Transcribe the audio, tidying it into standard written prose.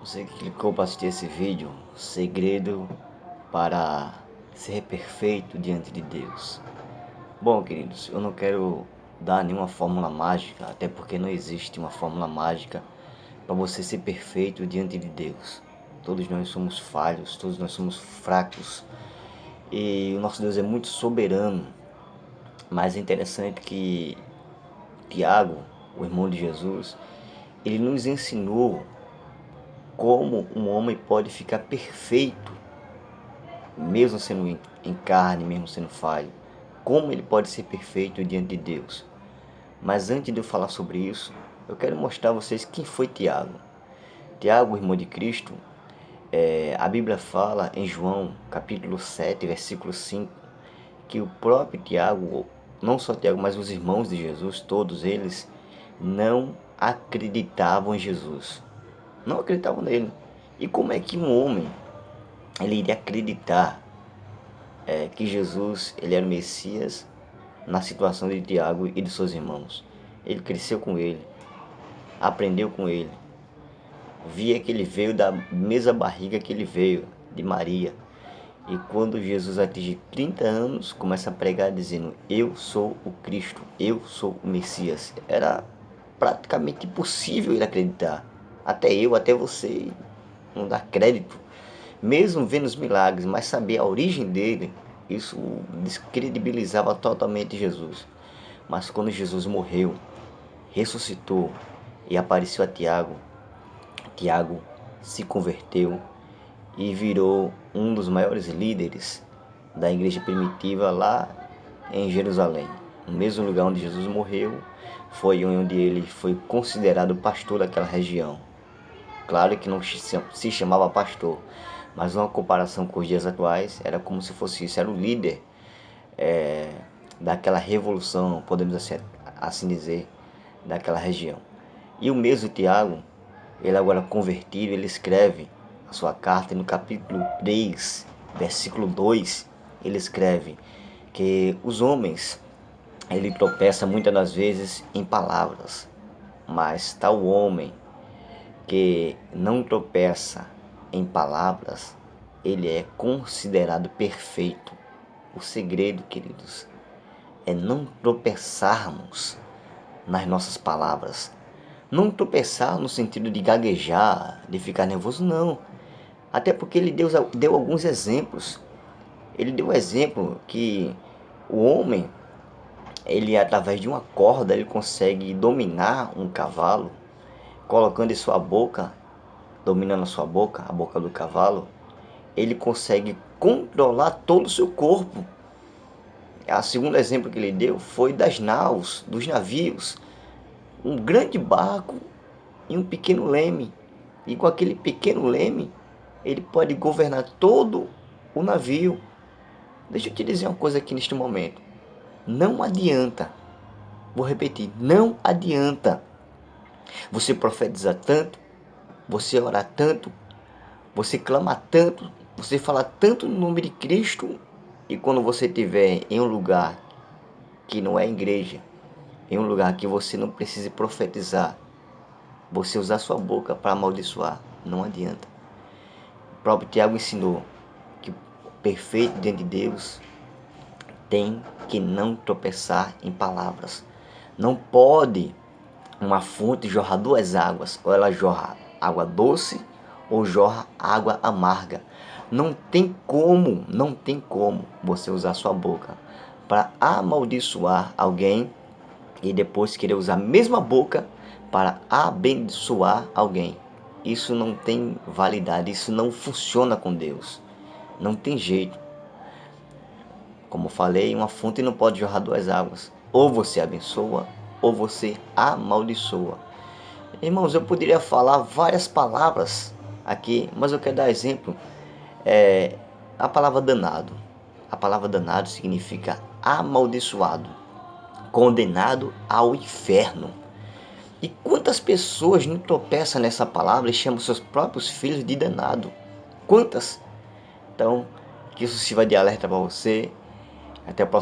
Você que clicou para assistir esse vídeo, segredo para ser perfeito diante de Deus. Bom, queridos, eu não quero dar nenhuma fórmula mágica, até porque não existe uma fórmula mágica para você ser perfeito diante de Deus. Todos nós somos falhos, todos nós somos fracos e o nosso Deus é muito soberano. Mas é interessante que Tiago, o irmão de Jesus, ele nos ensinou como um homem pode ficar perfeito, mesmo sendo em carne, mesmo sendo falho. Como ele pode ser perfeito diante de Deus. Mas antes de eu falar sobre isso, eu quero mostrar a vocês quem foi Tiago. Tiago, irmão de Cristo, a Bíblia fala em João, capítulo 7, versículo 5, que o próprio Tiago, não só Tiago, mas os irmãos de Jesus, todos eles, não acreditavam em Jesus. Não acreditavam nele. E como é que um homem ele iria acreditar que Jesus ele era o Messias na situação de Tiago e de seus irmãos? Ele cresceu com ele, aprendeu com ele, via que ele veio da mesma barriga que ele veio, de Maria. E quando Jesus atinge 30 anos, começa a pregar dizendo: eu sou o Cristo, eu sou o Messias. Era praticamente impossível ele acreditar. Até eu, até você, não dá crédito. Mesmo vendo os milagres, mas saber a origem dele, isso descredibilizava totalmente Jesus. Mas quando Jesus morreu, ressuscitou e apareceu a Tiago, Tiago se converteu e virou um dos maiores líderes da igreja primitiva lá em Jerusalém. No mesmo lugar onde Jesus morreu, foi onde ele foi considerado pastor daquela região. Claro que não se chamava pastor, mas uma comparação com os dias atuais, era como se fosse isso, era o líder daquela revolução, podemos assim dizer, daquela região. E o mesmo Tiago, ele agora convertido, ele escreve a sua carta, e no capítulo 3, versículo 2, ele escreve que os homens, ele tropeça muitas das vezes em palavras, mas tal homem que não tropeça em palavras, ele é considerado perfeito. O segredo, queridos, é não tropeçarmos nas nossas palavras. Não tropeçar no sentido de gaguejar, de ficar nervoso, não. Até porque ele deu alguns exemplos. Ele deu exemplo que o homem, ele através de uma corda, ele consegue dominar um cavalo, colocando em sua boca, dominando a boca do cavalo, ele consegue controlar todo o seu corpo. O segundo exemplo que ele deu foi das naus, dos navios. Um grande barco e um pequeno leme. E com aquele pequeno leme, ele pode governar todo o navio. Deixa eu te dizer uma coisa aqui neste momento. Não adianta, vou repetir, não adianta você profetizar tanto, você orar tanto, você clamar tanto, você falar tanto no nome de Cristo, e quando você estiver em um lugar que não é igreja, em um lugar que você não precise profetizar, você usar sua boca para amaldiçoar, não adianta. O próprio Tiago ensinou que o perfeito diante de Deus tem que não tropeçar em palavras. Não pode uma fonte jorrar duas águas, ou ela jorra água doce ou jorra água amarga. Não tem como você usar sua boca para amaldiçoar alguém e depois querer usar a mesma boca para abençoar alguém. Isso não tem validade, isso não funciona com Deus. Não tem jeito. Como falei, uma fonte não pode jorrar duas águas. Ou você abençoa, ou você amaldiçoa. Irmãos, eu poderia falar várias palavras aqui, mas eu quero dar exemplo. A palavra danado. A palavra danado significa amaldiçoado, condenado ao inferno. E quantas pessoas não tropeçam nessa palavra e chamam seus próprios filhos de danado? Quantas? Então, que isso sirva de alerta para você. Até o próximo.